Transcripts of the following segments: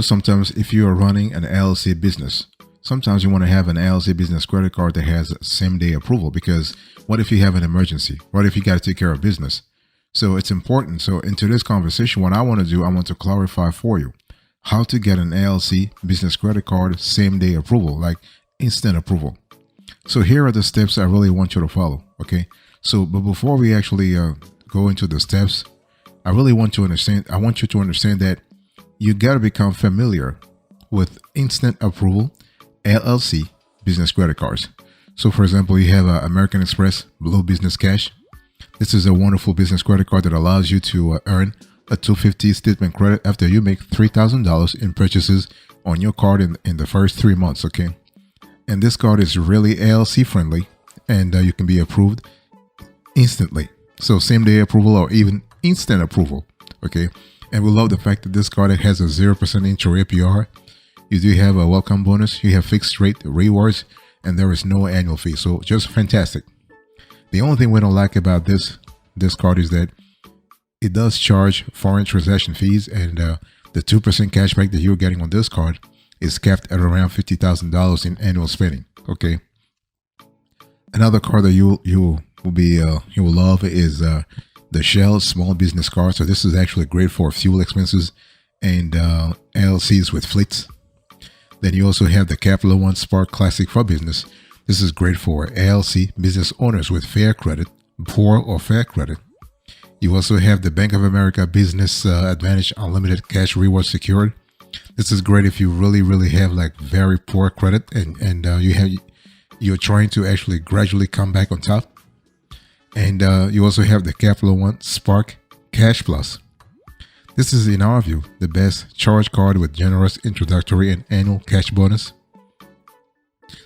Sometimes if you are running an LLC business, sometimes you want to have an LLC business credit card that has same day approval, because what if you have an emergency? What if you got to take care of business? So it's important. So into this conversation, what I want to do, I want to clarify for you how to get an LLC business credit card same day approval, like instant approval. So here are the steps I really want you to follow. Okay. So, but before we actually go into the steps, I really want to understand. I want you to understand that you got to become familiar with instant approval LLC business credit cards. So for example, you have American Express Blue Business Cash. This is a wonderful business credit card that allows you to earn a $250 statement credit after you make $3,000 in purchases on your card in the first 3 months. Okay. And this card is really LLC friendly, and you can be approved instantly. So same day approval or even instant approval. Okay. And we love the fact that this card has a 0% intro APR. You do have a welcome bonus. You have fixed rate rewards, and there is no annual fee. So just fantastic. The only thing we don't like about this card is that it does charge foreign transaction fees, and the 2% cashback that you're getting on this card is capped at around $50,000 in annual spending. Okay. Another card that you will love is the Shell Small Business Card. So this is actually great for fuel expenses and LLCs with fleets. Then you also have the Capital One Spark Classic for Business. This is great for LLC business owners with fair credit, poor or fair credit. You also have the Bank of America Business Advantage Unlimited Cash Reward Secured. This is great if you really have like very poor credit and you're trying to actually gradually come back on top. And you also have the Capital One Spark Cash Plus. This is, in our view, the best charge card with generous introductory and annual cash bonus.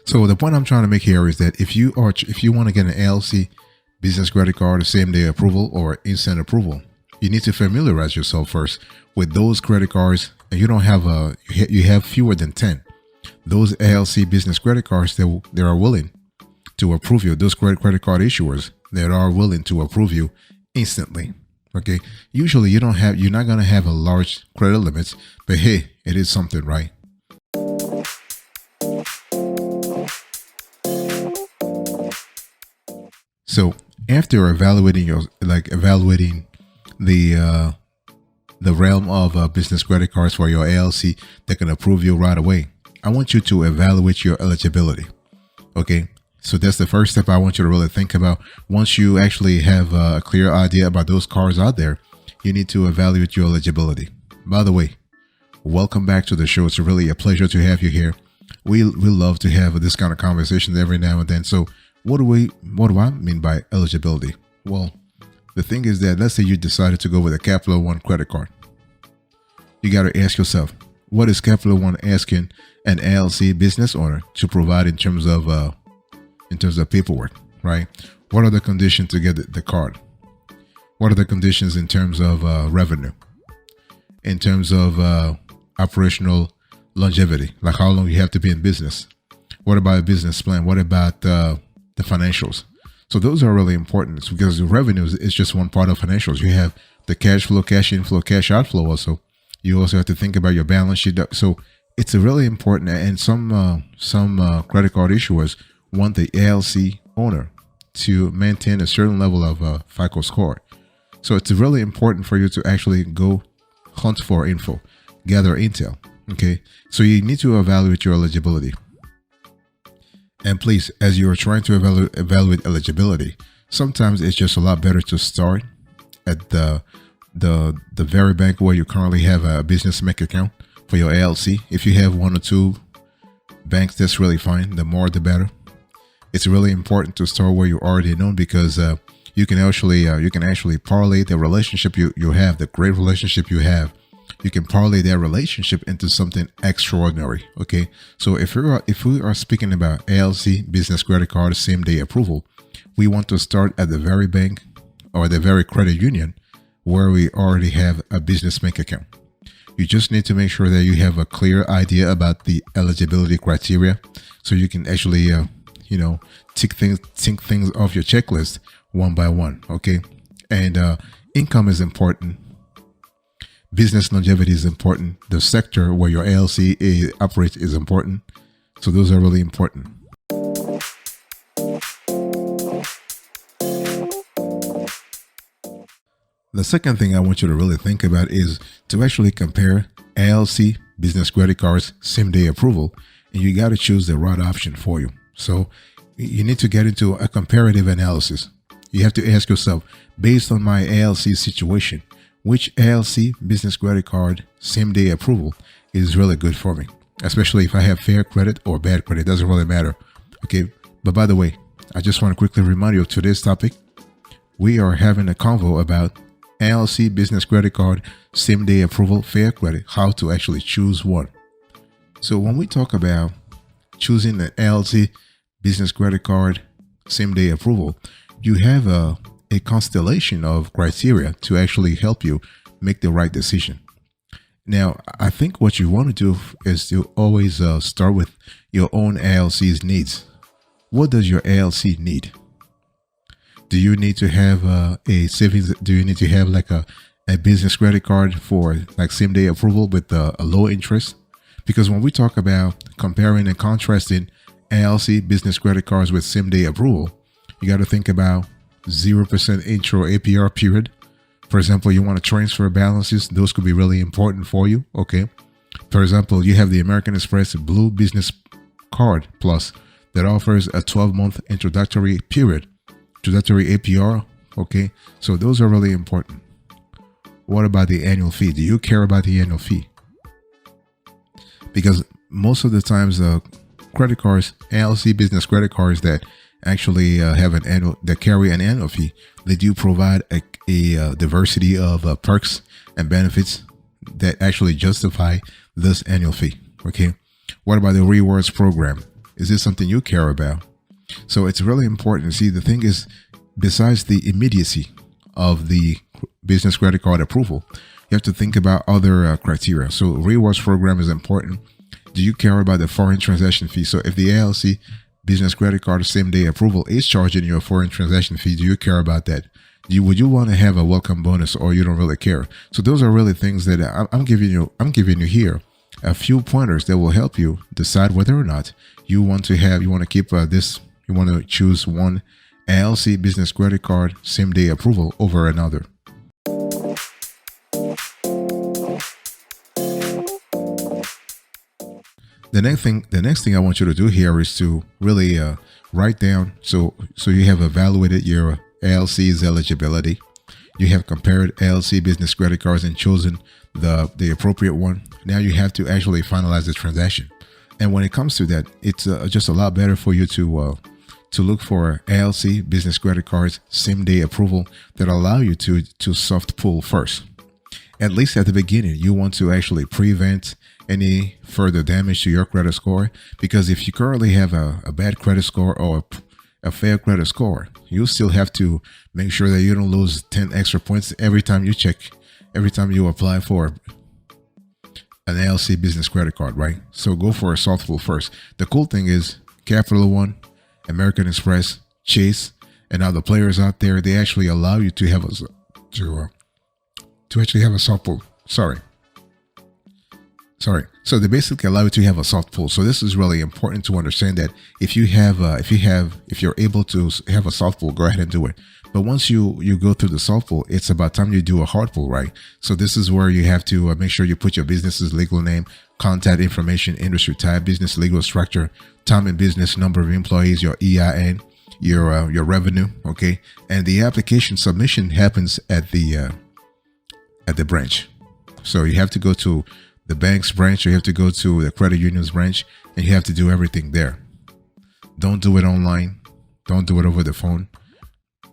So the point I'm trying to make here is that if you want to get an LLC business credit card, same day approval or instant approval, you need to familiarize yourself first with those credit cards. And you have fewer than 10. Those LLC business credit cards that are willing to approve you, those credit card issuers that are willing to approve you instantly. Okay. Usually you're not going to have a large credit limits, but hey, it is something, right? So after evaluating the realm of business credit cards for your LLC that can approve you right away, I want you to evaluate your eligibility. Okay. So that's the first step I want you to really think about. Once you actually have a clear idea about those cards out there, you need to evaluate your eligibility. By the way, welcome back to the show. It's really a pleasure to have you here. We love to have this kind of conversations every now and then. So what do I mean by eligibility? Well, the thing is that let's say you decided to go with a Capital One credit card. You got to ask yourself, what is Capital One asking an LLC business owner to provide in terms of paperwork, right? What are the conditions to get the card? What are the conditions in terms of revenue? In terms of operational longevity, like how long you have to be in business? What about a business plan? What about the financials? So those are really important because the revenue is just one part of financials. You have the cash flow, cash inflow, cash outflow also. You also have to think about your balance sheet. So it's really important. And some credit card issuers want the LLC owner to maintain a certain level of FICO score. So it's really important for you to actually go hunt for info, gather intel. Okay. So you need to evaluate your eligibility. And please, as you are trying to evaluate eligibility, sometimes it's just a lot better to start at the very bank where you currently have a business bank account for your LLC. If you have one or two banks, that's really fine. The more, the better. It's really important to start where you already know, because you can actually parlay the relationship you have, the great relationship you have. You can parlay that relationship into something extraordinary. Okay, so if we are speaking about LLC business credit card same day approval, we want to start at the very bank or the very credit union where we already have a business bank account. You just need to make sure that you have a clear idea about the eligibility criteria, so you can actually tick things off your checklist one by one. Okay, and income is important, Business longevity is important. The sector where your LLC operates is important. So those are really important. The second thing I want you to really think about is to actually compare LLC business credit cards, same day approval, and you got to choose the right option for you. So you need to get into a comparative analysis. You have to ask yourself, based on my LLC situation, which LLC business credit card, same day approval is really good for me, especially if I have fair credit or bad credit. It doesn't really matter. Okay. But by the way, I just want to quickly remind you of today's topic. We are having a convo about LLC business credit card, same day approval, fair credit, how to actually choose one. So when we talk about choosing an LLC business credit card, same day approval, you have a constellation of criteria to actually help you make the right decision. Now, I think what you want to do is to always start with your own LLC's needs. What does your LLC need? Do you need to have a savings? Do you need to have like a business credit card for like same day approval with a low interest? Because when we talk about comparing and contrasting LLC business credit cards with same day approval, you got to think about 0% intro APR period. For example, you want to transfer balances. Those could be really important for you. Okay. For example, you have the American Express Blue Business Card Plus that offers a 12-month introductory APR. Okay. So those are really important. What about the annual fee? Do you care about the annual fee? Because most of the times, credit cards, LLC business credit cards that actually that carry an annual fee, they do provide a diversity of perks and benefits that actually justify this annual fee. Okay. What about the rewards program? Is this something you care about? So it's really important. See, the thing is, besides the immediacy of the business credit card approval, you have to think about other criteria. So rewards program is important. Do you care about the foreign transaction fee? So if the LLC business credit card same day approval is charging you a foreign transaction fee, do you care about that? Would you want to have a welcome bonus, or you don't really care? So those are really things that I'm giving you here a few pointers that will help you decide whether or not you want to choose one LLC business credit card same day approval over another. The next thing I want you to do here is to really write down. So you have evaluated your LLC's eligibility. You have compared LLC business credit cards and chosen the appropriate one. Now you have to actually finalize the transaction. And when it comes to that, it's just a lot better for you to look for LLC business credit cards same day approval that allow you to soft pull first. At least at the beginning, you want to actually prevent any further damage to your credit score, because if you currently have a bad credit score or a fair credit score, you still have to make sure that you don't lose 10 extra points every time you apply for an LLC business credit card, right? So go for a soft pull first. The cool thing is Capital One, American Express, Chase, and other players out there, they actually allow you to have actually have a soft pull. Sorry. So they basically allow you to have a soft pull. So this is really important to understand that if you're able to have a soft pull, go ahead and do it. But once you go through the soft pull, it's about time you do a hard pull, right? So this is where you have to make sure you put your business's legal name, contact information, industry type, business legal structure, time in business, number of employees, your EIN, your revenue, okay? And the application submission happens at the branch. So you have to go to the bank's branch, or you have to go to the credit union's branch, and you have to do everything there. Don't do it online. Don't do it over the phone.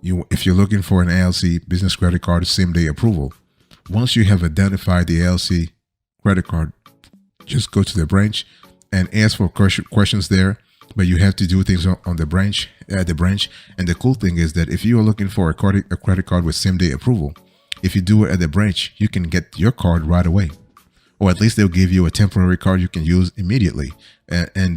If you're looking for an LLC business credit card same day approval, once you have identified the LLC credit card, just go to the branch and ask for questions there. But you have to do things on the branch, at the branch. And the cool thing is that if you are looking for a credit card with same day approval, if you do it at the branch, you can get your card right away. Or at least they'll give you a temporary card you can use immediately, and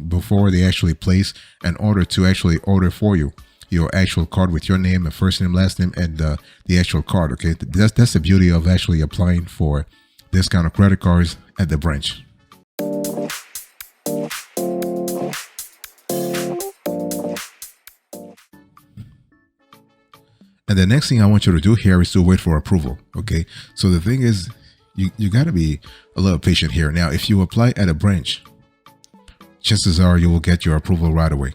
before they actually place an order to actually order for you. your actual card with your name and first name, last name, and the actual card. Okay, that's the beauty of actually applying for this kind of credit cards at the branch. And the next thing I want you to do here is to wait for approval. Okay, so the thing is, you got to be a little patient here. Now, if you apply at a branch, chances are you will get your approval right away.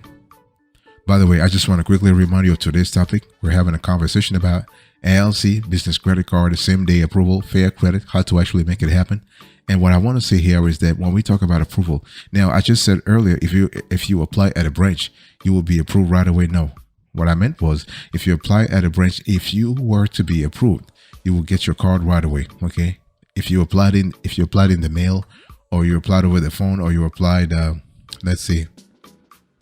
By the way, I just want to quickly remind you of today's topic. We're having a conversation about LLC, business credit card, same day approval, fair credit, how to actually make it happen. And what I want to say here is that when we talk about approval, now I just said earlier, if you apply at a branch, you will be approved right away. No, what I meant was if you apply at a branch, if you were to be approved, you will get your card right away. Okay. If you applied in the mail, or you applied over the phone, or you applied, let's say,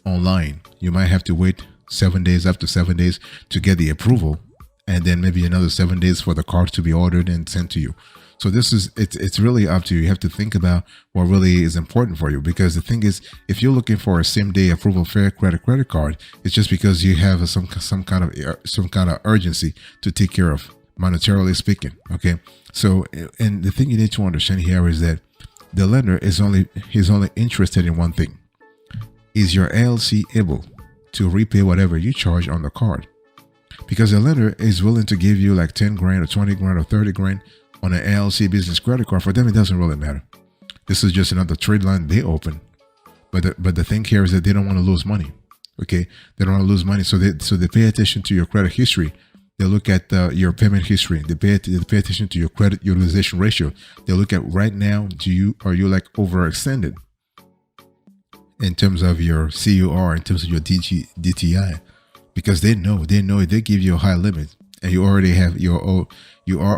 online, you might have to wait 7 days, up to 7 days to get the approval, and then maybe another 7 days for the card to be ordered and sent to you. So it's really up to you. You have to think about what really is important for you, because the thing is, if you're looking for a same day approval fair credit card, it's just because you have some kind of urgency to take care of, monetarily speaking. Okay, so, and the thing you need to understand here is that the lender is only interested in one thing: is your LLC able to repay whatever you charge on the card? Because the lender is willing to give you like 10 grand or 20 grand or 30 grand on an LLC business credit card. For them, it doesn't really matter. This is just another trade line they open. But the thing here is that they don't want to lose money. Okay, they don't want to lose money, so they pay attention to your credit history. They look at your payment history. They pay attention to your credit utilization ratio. They look at right now, are you like overextended in terms of your CUR, in terms of your DTI, because they know if they give you a high limit and you are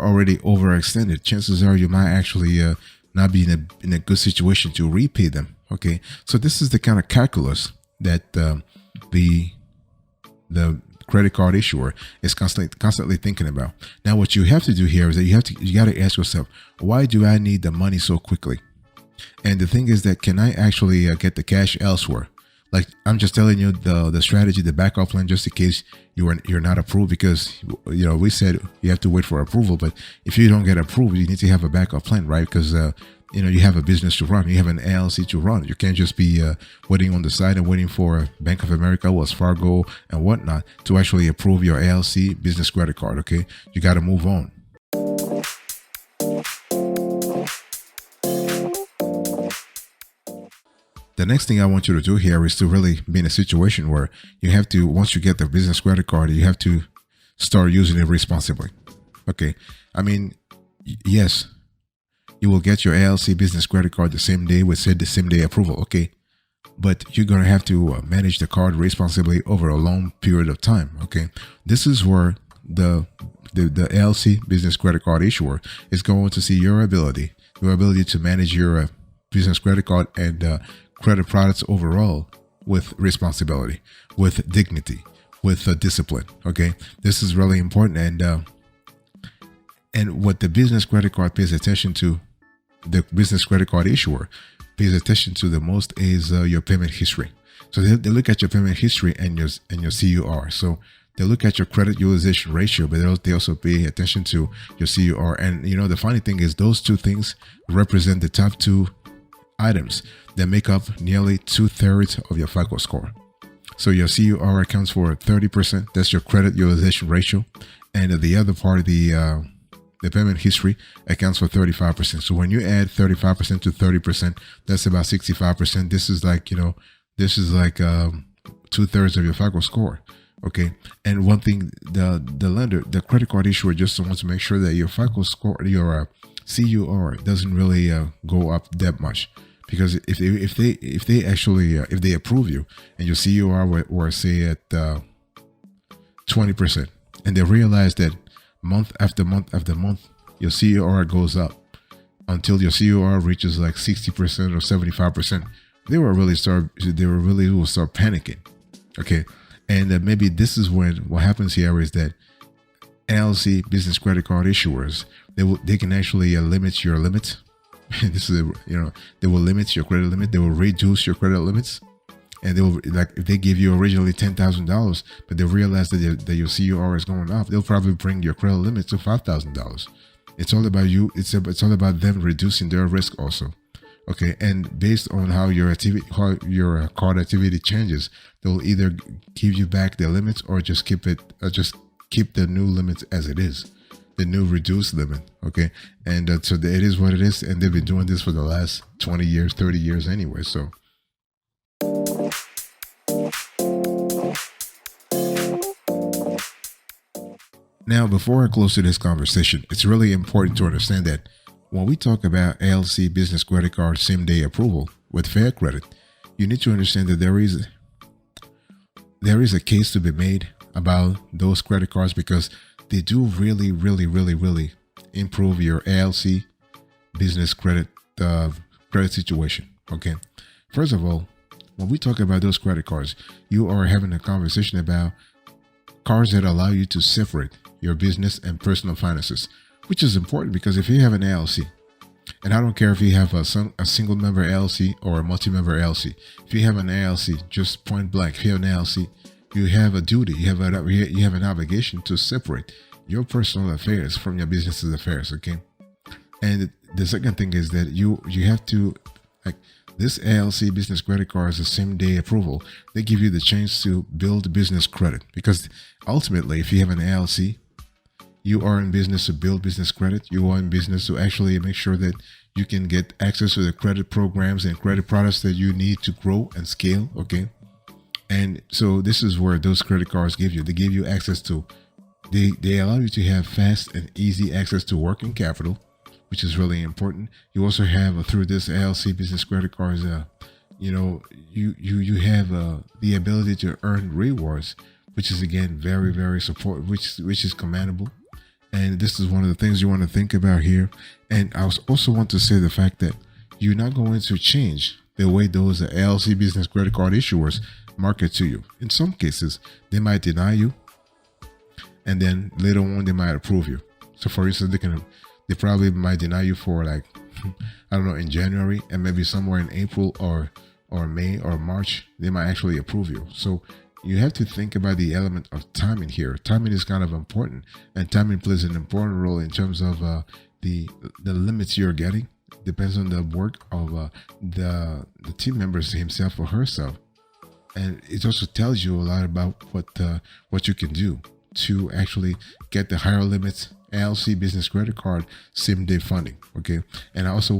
already overextended, chances are you might actually not be in a good situation to repay them. Okay, so this is the kind of calculus that the credit card issuer is constantly thinking about. Now, what you have to do here is that you got to ask yourself, why do I need the money so quickly? And the thing is that, can I actually get the cash elsewhere? Like, I'm just telling you the strategy, the backup plan, just in case you're not approved, because we said you have to wait for approval. But if you don't get approved, you need to have a backup plan, right? Because you have a business to run, you have an LLC to run. You can't just be waiting on the side and waiting for Bank of America, Wells Fargo, and whatnot to actually approve your LLC business credit card. Okay, you got to move on. The next thing I want you to do here is to really be in a situation where you have to, once you get the business credit card, you have to start using it responsibly. Okay, I mean, yes, you will get your LLC business credit card the same day with the same day approval. Okay, but you're going to have to manage the card responsibly over a long period of time. Okay, this is where the LLC business credit card issuer is going to see your ability to manage your business credit card and credit products overall with responsibility, with dignity, with discipline. Okay, this is really important. And what the business credit card pays attention to, the business credit card issuer pays attention to the most, is your payment history. So they look at your payment history and your CUR. So they look at your credit utilization ratio, but they also pay attention to your CUR. And the funny thing is, those two things represent the top two items that make up nearly 2/3 of your FICO score. So your CUR accounts for 30%. That's your credit utilization ratio, and the other part of the payment history accounts for 35%. So when you add 35% to 30%, that's about 65%. This is like 2/3 of your FICO score. Okay, and one thing, the lender, the credit card issuer, just wants to make sure that your FICO score, your CUR, doesn't really go up that much. Because if they approve you and your CUR were say at 20%, and they realize that month after month after month your CUR goes up until your CUR reaches like 60% or 75%, they will really start panicking. Okay, and maybe this is when what happens here is that LLC business credit card issuers, they can actually limit your limits. This is they will limit your credit limit. They will reduce your credit limits, and they'll, like, if they give you originally $10,000, but they realize that your CUR is going up, they'll probably bring your credit limit to $5,000. It's all about you. It's all about them reducing their risk also. Okay, and based on how your activity, how your card activity changes, they'll either give you back the limits or just keep the new limits as it is, the new reduced limit. Okay, and so it is what it is, and they've been doing this for the last 20 years, 30 years anyway. So. Now, before I close to this conversation, it's really important to understand that when we talk about LLC business credit card same day approval with Fair Credit, you need to understand that there is a case to be made about those credit cards, because they do really, really, really, really improve your LLC business credit situation. Okay, first of all, when we talk about those credit cards, you are having a conversation about cards that allow you to separate your business and personal finances, which is important because if you have an LLC, and I don't care if you have a single member LLC or a multi-member LLC, if you have an LLC, just point blank, if you have an LLC, you have a duty, you have an obligation to separate your personal affairs from your business's affairs. Okay, and the second thing is that you have to, like, this LLC business credit card is a same day approval. They give you the chance to build business credit, because ultimately, if you have an LLC, you are in business to build business credit. You are in business to actually make sure that you can get access to the credit programs and credit products that you need to grow and scale. Okay. And so this is where those credit cards give you. They give you access to, they allow you to have fast and easy access to working capital, which is really important. You also have through this LLC business credit cards, you have the ability to earn rewards, which is again very, very which is commendable. And this is one of the things you want to think about here. And I also want to say the fact that you're not going to change the way those LLC business credit card issuers market to you. In some cases, they might deny you, and then later on they might approve you. So for instance, they probably might deny you for, like, I don't know, in January, and maybe somewhere in April or May or March, they might actually approve you. So you have to think about the element of timing here. Timing is kind of important, and timing plays an important role in terms of the limits you're getting. Depends on the work of the team members himself or herself, and it also tells you a lot about what you can do to actually get the higher limits LLC business credit card same day funding. Okay, and I also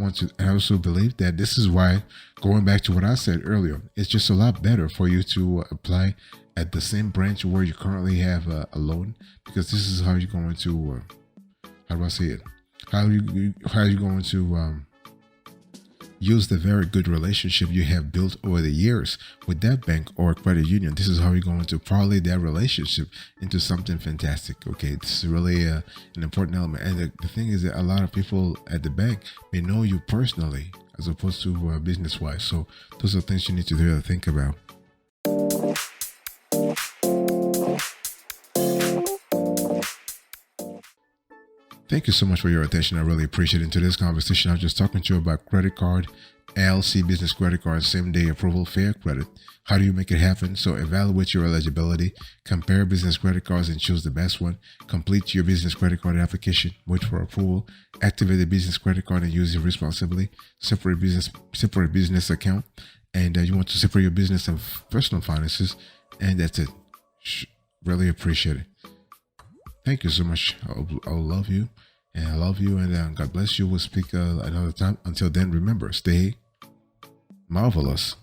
believe that this is why, going back to what I said earlier, it's just a lot better for you to apply at the same branch where you currently have a loan, because this is how you're going to how do I say it? How are you going to use the very good relationship you have built over the years with that bank or credit union. This is how you're going to parlay that relationship into something fantastic. Okay, this is really an important element. And the thing is that a lot of people at the bank may know you personally as opposed to business-wise. So those are things you need to really think about. Thank you so much for your attention. I really appreciate it. In today's conversation, I was just talking to you about credit card, LLC business credit card, same day approval, Fair Credit. How do you make it happen? So evaluate your eligibility, compare business credit cards and choose the best one. Complete your business credit card application, wait for approval, activate the business credit card and use it responsibly. Separate business account, and you want to separate your business and personal finances, and that's it. Really appreciate it. Thank you so much. I love you, and I love you, and God bless you. We'll speak another time. Until then, remember, stay marvelous.